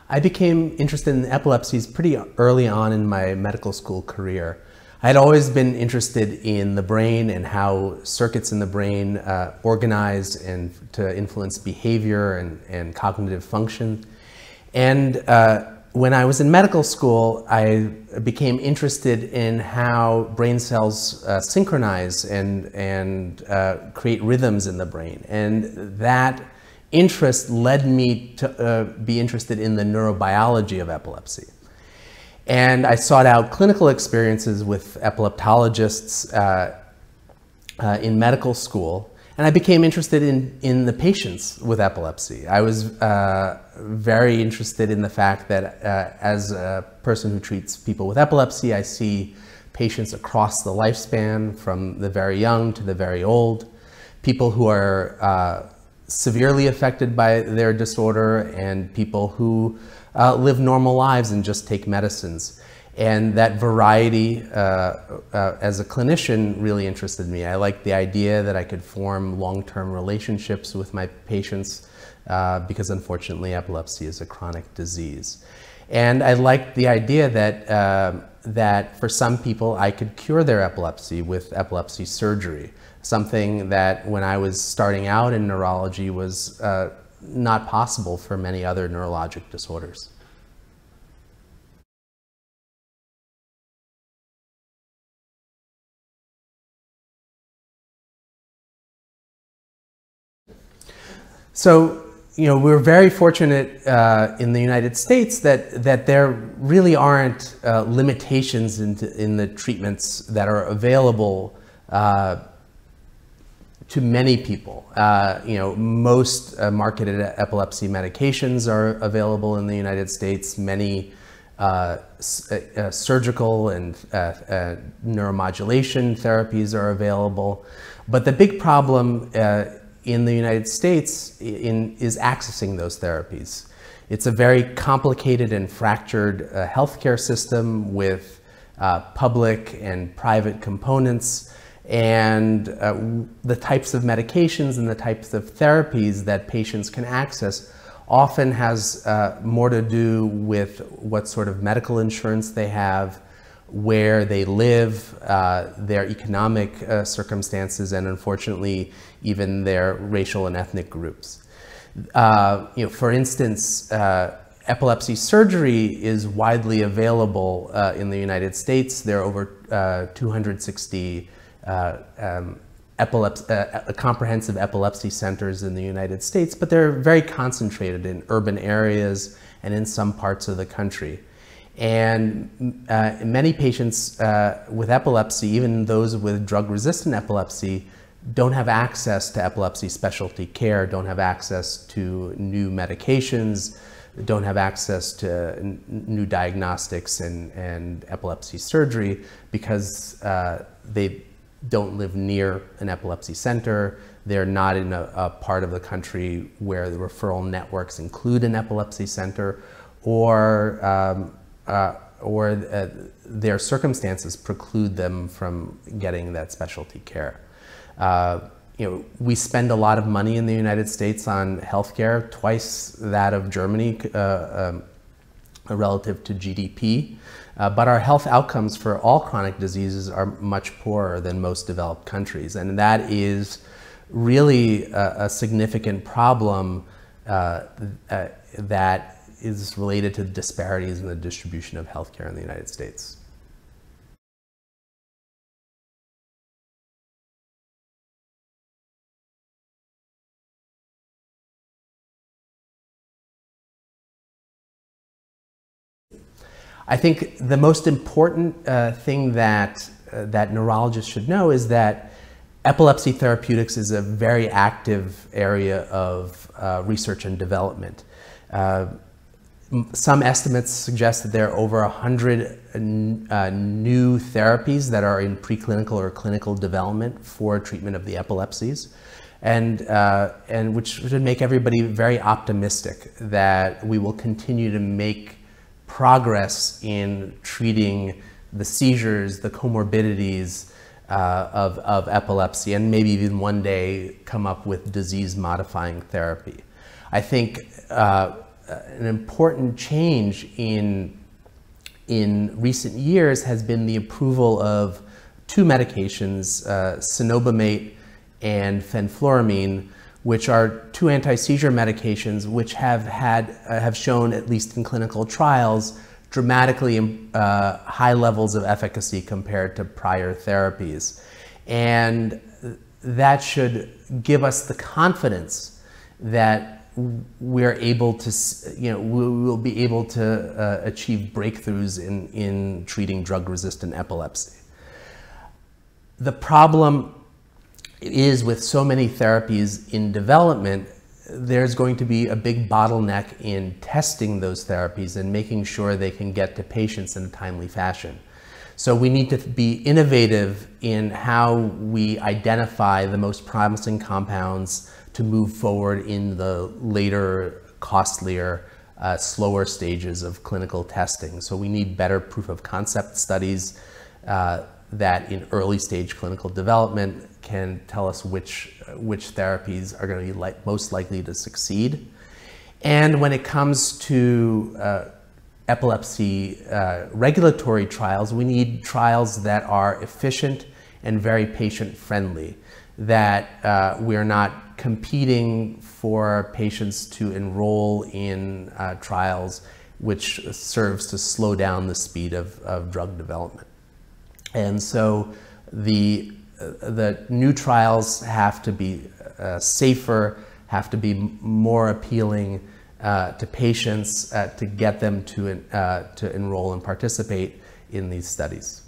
I became interested in epilepsies pretty early on in my medical school career. I had always been interested in the brain and how circuits in the brain organize and to influence behavior and cognitive function. And when I was in medical school, I became interested in how brain cells synchronize and create rhythms in the brain. And that interest led me to be interested in the neurobiology of epilepsy. And I sought out clinical experiences with epileptologists in medical school. And I became interested in the patients with epilepsy. I was very interested in the fact that as a person who treats people with epilepsy, I see patients across the lifespan, from the very young to the very old, people who are severely affected by their disorder and people who live normal lives and just take medicines. And that variety as a clinician really interested me. I liked the idea that I could form long-term relationships with my patients because unfortunately epilepsy is a chronic disease. And I liked the idea that, that for some people I could cure their epilepsy with epilepsy surgery, something that when I was starting out in neurology was not possible for many other neurologic disorders. So, you know, we're very fortunate in the United States that there really aren't limitations in the treatments that are available to many people. You know, most marketed epilepsy medications are available in the United States. Many surgical and neuromodulation therapies are available. But the big problem in the United States is accessing those therapies. It's a very complicated and fractured healthcare system with public and private components, and the types of medications and the types of therapies that patients can access often has more to do with what sort of medical insurance they have, where they live, their economic circumstances, and unfortunately, even their racial and ethnic groups. You know, for instance, epilepsy surgery is widely available in the United States. There are over 260 comprehensive epilepsy centers in the United States, but they're very concentrated in urban areas and in some parts of the country. And many patients with epilepsy, even those with drug-resistant epilepsy, don't have access to epilepsy specialty care, don't have access to new medications, don't have access to new diagnostics and epilepsy surgery because they don't live near an epilepsy center. They're not in a part of the country where the referral networks include an epilepsy center, or their circumstances preclude them from getting that specialty care. You know, we spend a lot of money in the United States on healthcare, twice that of Germany relative to GDP. But our health outcomes for all chronic diseases are much poorer than most developed countries. And that is really a significant problem that is related to disparities in the distribution of healthcare in the United States. I think the most important thing that neurologists should know is that epilepsy therapeutics is a very active area of research and development. Some estimates suggest that there are over 100 new therapies that are in preclinical or clinical development for treatment of the epilepsies, and which should make everybody very optimistic that we will continue to make progress in treating the seizures, the comorbidities of epilepsy, and maybe even one day come up with disease-modifying therapy. I think an important change in recent years has been the approval of two medications, cenobamate and fenfluramine, which are two anti-seizure medications which have shown, at least in clinical trials, dramatically high levels of efficacy compared to prior therapies. And that should give us the confidence that we're able to, we will be able to achieve breakthroughs in treating drug-resistant epilepsy. The problem is, with so many therapies in development, there's going to be a big bottleneck in testing those therapies and making sure they can get to patients in a timely fashion. So we need to be innovative in how we identify the most promising compounds to move forward in the later, costlier, slower stages of clinical testing. So we need better proof of concept studies that in early stage clinical development can tell us which therapies are going to be most likely to succeed. And when it comes to epilepsy regulatory trials, we need trials that are efficient and very patient friendly, that we're not competing for patients to enroll in trials which serves to slow down the speed of drug development. And so the new trials have to be safer, have to be more appealing to patients to get them to enroll and participate in these studies.